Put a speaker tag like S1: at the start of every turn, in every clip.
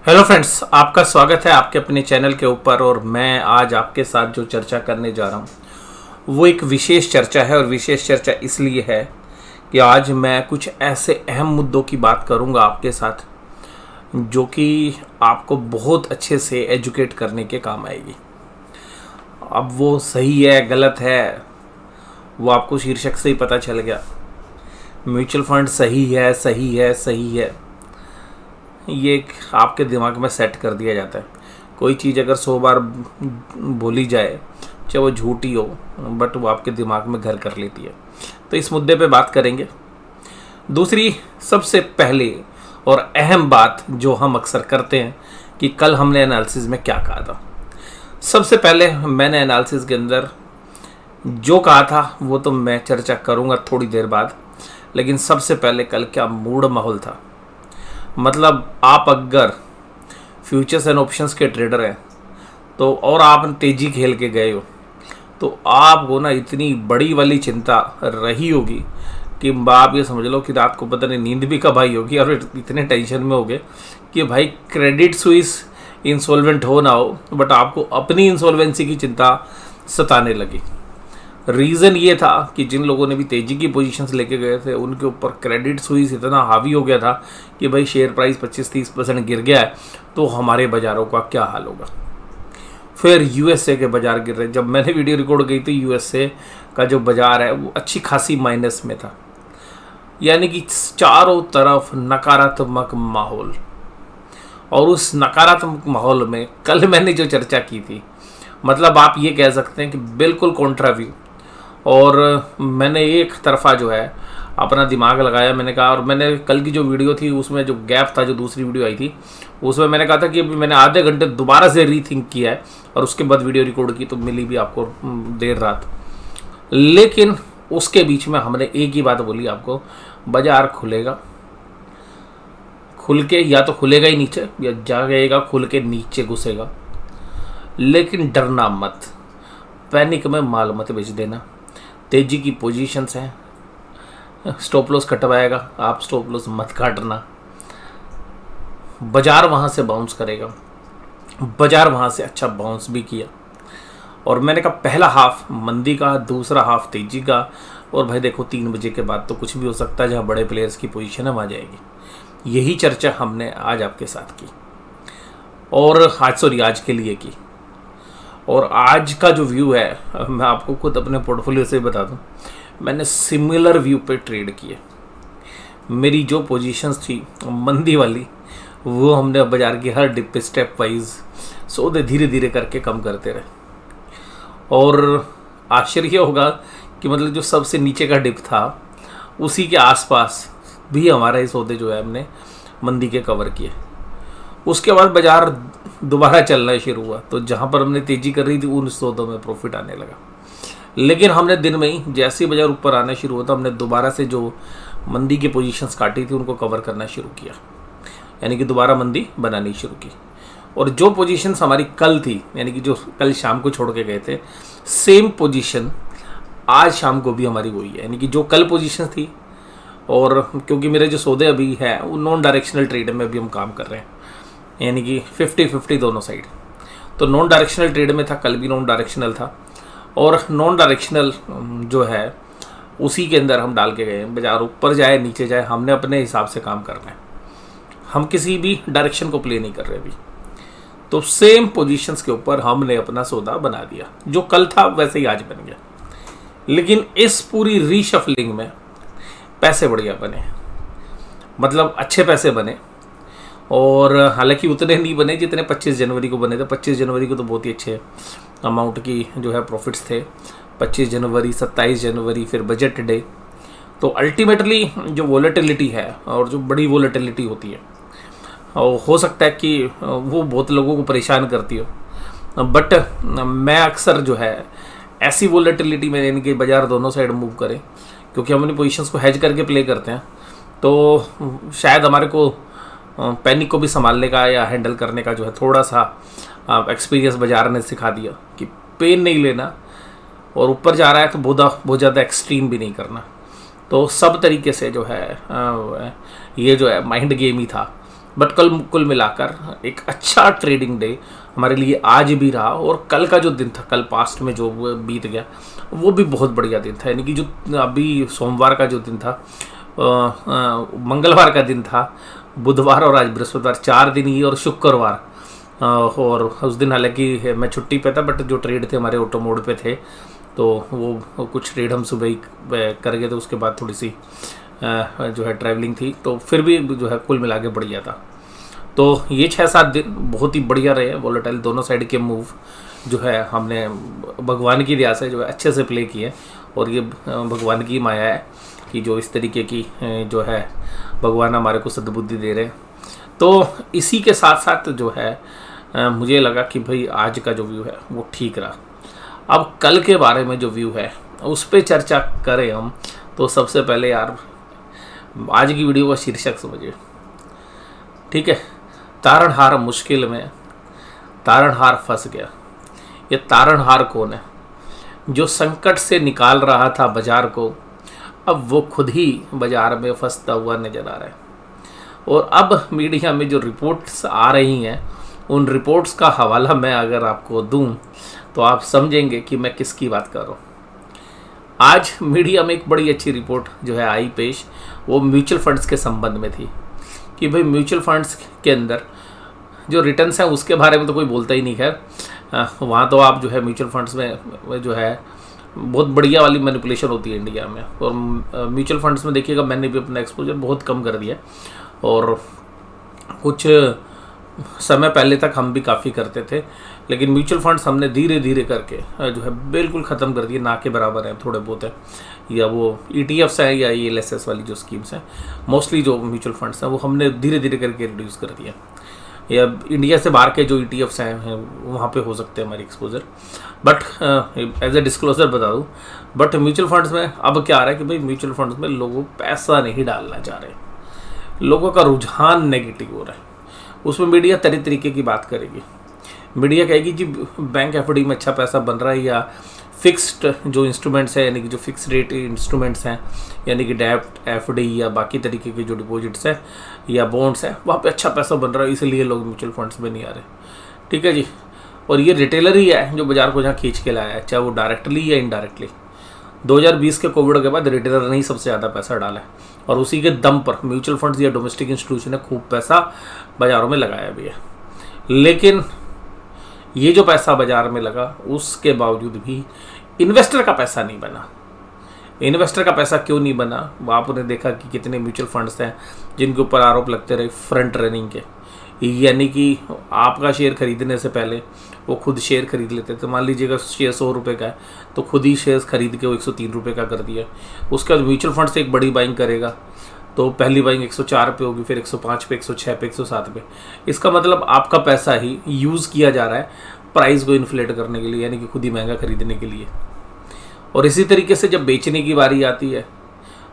S1: Hello friends, आपका स्वागत है आपके अपने चैनल के ऊपर। और मैं आज आपके साथ जो चर्चा करने जा रहा हूँ वो एक विशेष चर्चा है। और विशेष चर्चा इसलिए है कि आज मैं कुछ ऐसे अहम मुद्दों की बात करूँगा आपके साथ जो कि आपको बहुत अच्छे से एजुकेट करने के काम आएगी। अब वो सही है गलत है वो आपको शीर्षक से ही पता चल गया। म्यूचुअल फंड सही है सही है सही है, ये एक आपके दिमाग में सेट कर दिया जाता है। कोई चीज़ अगर 100 बार बोली जाए चाहे वो झूठी हो, बट वो आपके दिमाग में घर कर लेती है। तो इस मुद्दे पे बात करेंगे। दूसरी सबसे पहले और अहम बात जो हम अक्सर करते हैं कि कल हमने एनालिसिस में क्या कहा था। सबसे पहले मैंने एनालिसिस के अंदर जो कहा था वो तो मैं चर्चा करूँगा थोड़ी देर बाद, लेकिन सबसे पहले कल क्या मूड माहौल था। मतलब आप अगर फ्यूचर्स एंड ऑप्शंस के ट्रेडर हैं तो और आप तेज़ी खेल के गए हो तो आपको ना इतनी बड़ी वाली चिंता रही होगी कि आप ये समझ लो कि रात को पता नहीं नींद भी कब आई होगी और इतने टेंशन में होगे कि भाई क्रेडिट स्विस इंसॉल्वेंट हो ना हो, बट आपको अपनी इंसॉल्वेंसी की चिंता सताने लगी। रीज़न ये था कि जिन लोगों ने भी तेज़ी की पोजीशंस लेके गए थे उनके ऊपर क्रेडिट स्विस इतना हावी हो गया था कि भाई शेयर प्राइस 25-30% गिर गया है तो हमारे बाज़ारों का क्या हाल होगा। फिर यूएसए के बाज़ार गिर रहे। जब मैंने वीडियो रिकॉर्ड की थी यूएसए का जो बाज़ार है वो अच्छी खासी माइनस में था, यानी कि चारों तरफ नकारात्मक माहौल। और उस नकारात्मक माहौल में कल मैंने जो चर्चा की थी, मतलब आप ये कह सकते हैं कि बिल्कुल कॉन्ट्रा व्यू। और मैंने एक तरफा जो है अपना दिमाग लगाया। मैंने कहा, और मैंने कल की जो वीडियो थी उसमें जो गैप था, जो दूसरी वीडियो आई थी उसमें मैंने कहा था कि अभी मैंने आधे घंटे दोबारा से रीथिंक किया है और उसके बाद वीडियो रिकॉर्ड की तो मिली भी आपको देर रात। लेकिन उसके बीच में हमने एक ही बात बोली आपको, बाजार खुलेगा, खुल के या तो खुलेगा ही नीचे या जाएगा खुल के नीचे घुसेगा, लेकिन डरना मत, पैनिक में माल मत बेच देना। तेजी की पोजीशंस हैं, स्टॉप लॉस कटवाएगा, आप स्टॉप लॉस मत काटना। बाजार वहाँ से बाउंस करेगा, बाजार वहाँ से अच्छा बाउंस भी किया। और मैंने कहा पहला हाफ मंदी का, दूसरा हाफ तेजी का। और भाई देखो 3 बजे के बाद तो कुछ भी हो सकता है, जहाँ बड़े प्लेयर्स की पोजीशन है आ जाएगी। यही चर्चा हमने आज आपके साथ की और आज के लिए की। और आज का जो व्यू है मैं आपको खुद अपने पोर्टफोलियो से बता दूं, मैंने सिमिलर व्यू पे ट्रेड किए। मेरी जो पोजीशंस थी मंदी वाली वो हमने बाजार की हर डिप पे स्टेप वाइज सौदे धीरे धीरे करके कम करते रहे। और आश्चर्य होगा कि मतलब जो सबसे नीचे का डिप था उसी के आसपास भी हमारा ये सौदे जो है हमने मंदी के कवर किए। उसके बाद बाजार दोबारा चलना शुरू हुआ तो जहाँ पर हमने तेज़ी कर रही थी उन सौदों में प्रॉफिट आने लगा। लेकिन हमने दिन में ही जैसे ही बाजार ऊपर आना शुरू हुआ तो हमने दोबारा से जो मंदी की पोजीशंस काटी थी उनको कवर करना शुरू किया, यानी कि दोबारा मंदी बनानी शुरू की। और जो पोजीशंस हमारी कल थी, यानी कि जो कल शाम को छोड़ के गए थे, सेम पोजीशन आज शाम को भी हमारी वही है। यानी कि जो कल पोजीशन थी, और क्योंकि मेरे जो सौदे अभी हैं वो नॉन डायरेक्शनल ट्रेड में भी हम काम कर रहे हैं, यानी कि 50-50 दोनों साइड। तो नॉन डायरेक्शनल ट्रेड में था, कल भी नॉन डायरेक्शनल था। और नॉन डायरेक्शनल जो है उसी के अंदर हम डाल के गए। बाजार ऊपर जाए नीचे जाए हमने अपने हिसाब से काम करना है, हम किसी भी डायरेक्शन को प्ले नहीं कर रहे अभी। तो सेम पोजीशंस के ऊपर हमने अपना सौदा बना दिया, जो कल था वैसे ही आज बन गया। लेकिन इस पूरी रीशफलिंग में पैसे बढ़िया बने, मतलब अच्छे पैसे बने। और हालांकि उतने नहीं बने जितने 25 जनवरी को बने थे। 25 जनवरी को तो बहुत ही अच्छे अमाउंट की जो है प्रॉफिट्स थे। 25 जनवरी, 27 जनवरी, फिर बजट डे। तो अल्टीमेटली जो वॉलेटिलिटी है और जो बड़ी वॉलेटिलिटी होती है हो सकता है कि वो बहुत लोगों को परेशान करती हो, बट मैं अक्सर जो है ऐसी वॉलेटिलिटी में, यानी कि बाजार दोनों साइड मूव करें, क्योंकि हम अपनी पोजीशंस को हेज करके प्ले करते हैं तो शायद हमारे को पैनिक को भी संभालने का या हैंडल करने का जो है थोड़ा सा एक्सपीरियंस बाजार ने सिखा दिया कि पेन नहीं लेना, और ऊपर जा रहा है तो बहुत ज़्यादा एक्सट्रीम भी नहीं करना। तो सब तरीके से जो है ये जो है माइंड गेम ही था बट कल कुल मिलाकर एक अच्छा ट्रेडिंग डे हमारे लिए आज भी रहा। और कल का जो दिन था, कल पास्ट में जो बीत गया, वो भी बहुत बढ़िया दिन था। यानी कि जो अभी सोमवार का जो दिन था, मंगलवार का दिन था, बुधवार और आज बृहस्पतिवार, 4 दिन ही, और शुक्रवार। और उस दिन हालांकि मैं छुट्टी पे था, बट जो ट्रेड थे हमारे ऑटो मोड पे थे, तो वो कुछ ट्रेड हम सुबह ही कर गए थे। उसके बाद थोड़ी सी जो है ट्रैवलिंग थी, तो फिर भी जो है कुल मिला के बढ़िया था। तो ये 6-7 दिन बहुत ही बढ़िया रहे। वॉलेटाइल दोनों साइड के मूव जो है हमने भगवान की दया से जो है अच्छे से प्ले किए। और ये भगवान की माया है कि जो इस तरीके की जो है भगवान हमारे को सद्बुद्धि दे रहे हैं। तो इसी के साथ साथ जो है मुझे लगा कि भाई आज का जो व्यू है वो ठीक रहा। अब कल के बारे में जो व्यू है उस पर चर्चा करें हम, तो सबसे पहले यार आज की वीडियो का शीर्षक समझिए, ठीक है। तारणहार मुश्किल में, तारणहार फंस गया। ये तारणहार कौन है? जो संकट से निकाल रहा था बाजार को, अब वो खुद ही बाजार में फंसता हुआ नजर आ रहा है। और अब मीडिया में जो रिपोर्ट्स आ रही हैं, उन रिपोर्ट्स का हवाला मैं अगर आपको दूं तो आप समझेंगे कि मैं किसकी बात कर रहा हूँ। आज मीडिया में एक बड़ी अच्छी रिपोर्ट जो है आई पेश, वो म्यूचुअल फंड्स के संबंध में थी कि भाई म्यूचुअल फंड्स के अंदर जो रिटर्न्स हैं उसके बारे में तो कोई बोलता ही नहीं। खैर वहाँ तो आप जो है म्यूचुअल फंड्स में जो है बहुत बढ़िया वाली मैनिपुलेशन होती है इंडिया में। और म्यूचुअल फंड्स में देखिएगा मैंने भी अपना एक्सपोजर बहुत कम कर दिया, और कुछ समय पहले तक हम भी काफ़ी करते थे, लेकिन म्यूचुअल फंड्स हमने धीरे धीरे करके जो है बिल्कुल ख़त्म कर दिए। ना के बराबर हैं थोड़े बहुत है, या वो ETFs हैं या ELSS वाली जो स्कीम्स हैं, मोस्टली जो म्यूचुअल फंड्स हैं वो हमने धीरे धीरे करके रिड्यूस कर दिया। या इंडिया से बाहर के जो ETFs हैं वहाँ पे हो सकते हैं हमारी exposure. But as a disclosure बता दूँ, बट म्यूचुअल फंड्स में अब क्या आ रहा है कि भाई म्यूचुअल फंड्स में लोगों पैसा नहीं डालना चाह रहे, लोगों का रुझान नेगेटिव हो रहा है। उसमें मीडिया तरह तरीके की बात करेगी। मीडिया कहेगी जी बैंक FD में अच्छा पैसा बन रहा है, या फिक्स्ड जो इंस्ट्रूमेंट्स हैं, यानी कि जो फिक्स रेट इंस्ट्रूमेंट्स हैं, यानी कि डेब्ट FD या बाकी तरीके के जो डिपॉजिट्स हैं या बॉन्ड्स हैं, वहाँ पे अच्छा पैसा बन रहा है, इसलिए लोग म्यूचुअल फंड्स में नहीं आ रहे। ठीक है जी। और ये रिटेलर ही है जो बाजार को जहाँ खींच के लाया है, चाहे वो डायरेक्टली या इनडायरेक्टली। 2020 के कोविड के बाद रिटेलर ने ही सबसे ज़्यादा पैसा डाला है, और उसी के दम पर म्यूचुअल फंड्स या डोमेस्टिक इंस्टीट्यूशन ने खूब पैसा बाज़ारों में लगाया भी है। लेकिन ये जो पैसा बाज़ार में लगा, उसके बावजूद भी इन्वेस्टर का पैसा नहीं बना। इन्वेस्टर का पैसा क्यों नहीं बना? आपने देखा कि कितने म्यूचुअल फंड्स हैं जिनके ऊपर आरोप लगते रहे फ्रंट रनिंग के, यानी कि आपका शेयर खरीदने से पहले वो खुद शेयर खरीद लेते थे। मान लीजिएगा शेयर 100 रुपये का है, तो खुद ही शेयर्स खरीद के वो 103 रुपये का कर दिया। उसके बाद म्यूचुअल फंड से एक बड़ी बाइंग करेगा, तो पहली बाइंग 104 पे होगी, फिर 105 पे, 106 पे, 107 पे। इसका मतलब आपका पैसा ही यूज़ किया जा रहा है प्राइस को इन्फ्लेट करने के लिए, यानी कि खुद ही महंगा खरीदने के लिए। और इसी तरीके से जब बेचने की बारी आती है,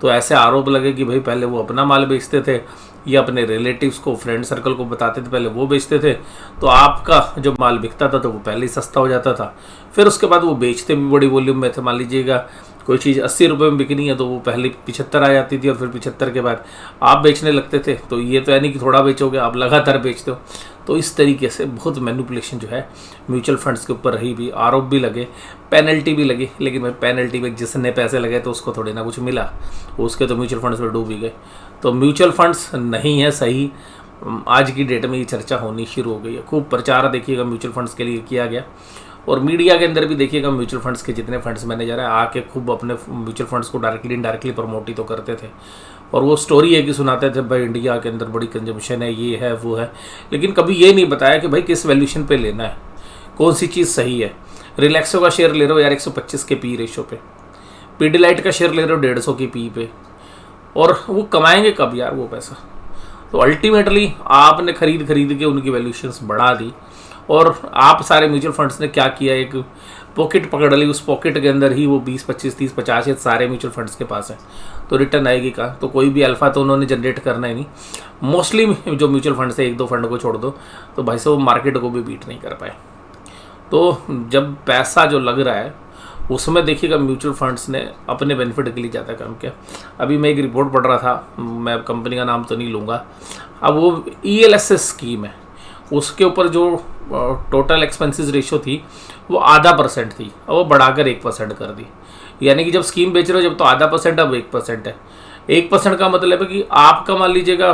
S1: तो ऐसे आरोप लगे कि भाई पहले वो अपना माल बेचते थे या अपने रिलेटिव्स को, फ्रेंड सर्कल को बताते थे, पहले वो बेचते थे, तो आपका जो माल बिकता था तो वो पहले ही सस्ता हो जाता था। फिर उसके बाद वो बेचते भी बड़ी वॉल्यूम में थे। मान लीजिएगा कोई चीज़ 80 रुपये में बिकनी है, तो वो पहले 75 आ जाती थी, और फिर 75 के बाद आप बेचने लगते थे। तो ये तो यानी कि थोड़ा बेचोगे, आप लगातार बेचते हो। तो इस तरीके से बहुत मैनिपुलेशन जो है म्यूचुअल फंड्स के ऊपर रही भी, आरोप भी लगे, पेनल्टी भी लगी। लेकिन भाई पेनल्टी में जिसने पैसे लगे तो उसको थोड़ी ना कुछ मिला, उसके तो म्यूचुअल फंड्स में डूब ही गए। तो म्यूचुअल फंड्स नहीं है सही। आज की डेट में ये चर्चा होनी शुरू हो गई है। खूब प्रचार देखिएगा म्यूचुअल फंड्स के लिए किया गया, और मीडिया के अंदर भी देखिएगा म्यूचुअल फंड्स के जितने फंड्स मैनेजर हैं आके खूब अपने म्यूचुअल फंड्स को डायरेक्टली इनडायरेक्टली प्रमोट ही तो करते थे। और वो स्टोरी है कि सुनाते थे भाई इंडिया के अंदर बड़ी कंजम्पशन है, ये है वो है, लेकिन कभी ये नहीं बताया कि भाई किस वैल्यूशन पे लेना है, कौन सी चीज़ सही है। रिलैक्सो का शेयर ले रहे हो यार 125 के पी रेशो पे, पीडीलाइट का शेयर ले रहे हो 150 के पी पे, और वो कमाएंगे कब यार वो पैसा? तो अल्टीमेटली आपने खरीद के उनकी वैल्यूशंस बढ़ा दी, और आप सारे म्यूचुअल फंड्स ने क्या किया, एक पॉकेट पकड़ ली। उस पॉकेट के अंदर ही वो 20, 25, 30, 50 ये सारे म्यूचुअल फंड्स के पास है। तो रिटर्न आएगी कहाँ? तो कोई भी अल्फा तो उन्होंने जनरेट करना ही नहीं। मोस्टली जो म्यूचुअल फंड्स है, 1-2 फंड को छोड़ दो, तो भाई साहब मार्केट को भी बीट नहीं कर पाए। तो जब पैसा जो लग रहा है उसमें देखिएगा म्यूचुअल फंड्स ने अपने बेनिफिट के लिए ज़्यादा काम किया। अभी मैं एक रिपोर्ट पढ़ रहा था, मैं कंपनी का नाम तो नहीं लूँगा, अब वो ELSS स्कीम है, उसके ऊपर जो टोटल एक्सपेंसेस रेशियो थी वो 0.5% थी और वो बढ़ाकर 1% कर दी। यानी कि जब स्कीम बेच रहे हो जब तो 0.5% अब 1% है। 1% का मतलब है कि आपका मान लीजिएगा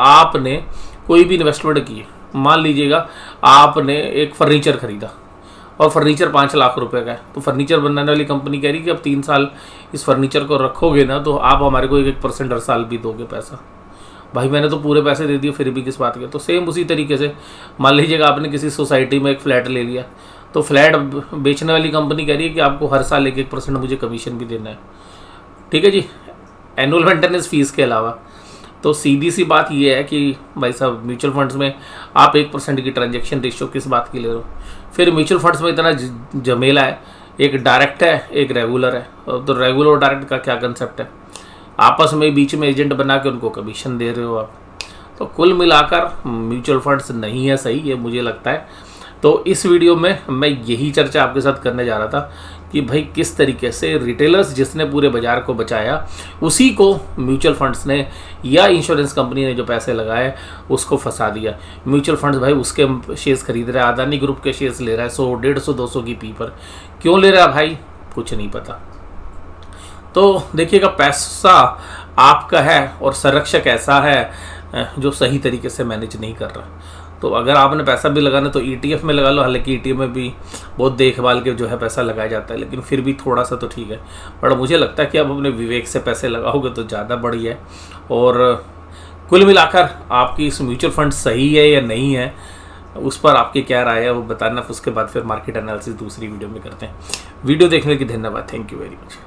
S1: आपने कोई भी इन्वेस्टमेंट की, मान लीजिएगा आपने एक फर्नीचर खरीदा और फर्नीचर 5 लाख रुपए का है, तो फर्नीचर बनाने वाली कंपनी कह रही कि अब 3 साल इस फर्नीचर को रखोगे ना तो आप हमारे को 1% हर साल भी दोगे पैसा। भाई मैंने तो पूरे पैसे दे दिए फिर भी किस बात के। तो सेम उसी तरीके से मान लीजिएगा आपने किसी सोसाइटी में एक फ्लैट ले लिया, तो फ्लैट बेचने वाली कंपनी कह रही है कि आपको हर साल 1% मुझे कमीशन भी देना है, ठीक है जी, एनुअल मेंटेनेंस फीस के अलावा। तो सीधी सी बात ये है कि भाई साहब म्यूचुअल फंड्स में आप 1% की ट्रांजेक्शन रेशियो किस बात की ले रहे हो। फिर म्यूचुअल फंड्स में इतना झमेला है, एक डायरेक्ट है एक रेगुलर है। तो रेगुलर और डायरेक्ट का क्या कंसेप्ट है, आपस में बीच में एजेंट बना के उनको कमीशन दे रहे हो आप। तो कुल मिलाकर म्यूचुअल फंड्स नहीं है सही, ये मुझे लगता है। तो इस वीडियो में मैं यही चर्चा आपके साथ करने जा रहा था कि भाई किस तरीके से रिटेलर्स जिसने पूरे बाजार को बचाया उसी को म्यूचुअल फंड्स ने या इंश्योरेंस कंपनी ने जो पैसे लगाए उसको फंसा दिया। म्यूचुअल फंड्स भाई उसके शेयर्स खरीद रहा है, अदानी ग्रुप के शेयर्स ले रहा है 100, 150, 200 की पी पर। क्यों ले रहा है भाई, कुछ नहीं पता। तो देखिएगा पैसा आपका है और संरक्षक ऐसा है जो सही तरीके से मैनेज नहीं कर रहा। तो अगर आपने पैसा भी लगाना तो ETF में लगा लो, हालांकि ETF में भी बहुत देखभाल के जो है पैसा लगाया जाता है, लेकिन फिर भी थोड़ा सा तो ठीक है। पर मुझे लगता है कि आप अपने विवेक से पैसे लगाओगे तो ज़्यादा बढ़िया है। और कुल मिलाकर आपकी इस म्यूचुअल फंड सही है या नहीं है उस पर आपकी क्या राय है वो बताना। उसके बाद फिर मार्केट एनालिसिस दूसरी वीडियो में करते हैं। वीडियो देखने के लिए धन्यवाद, थैंक यू वेरी मच।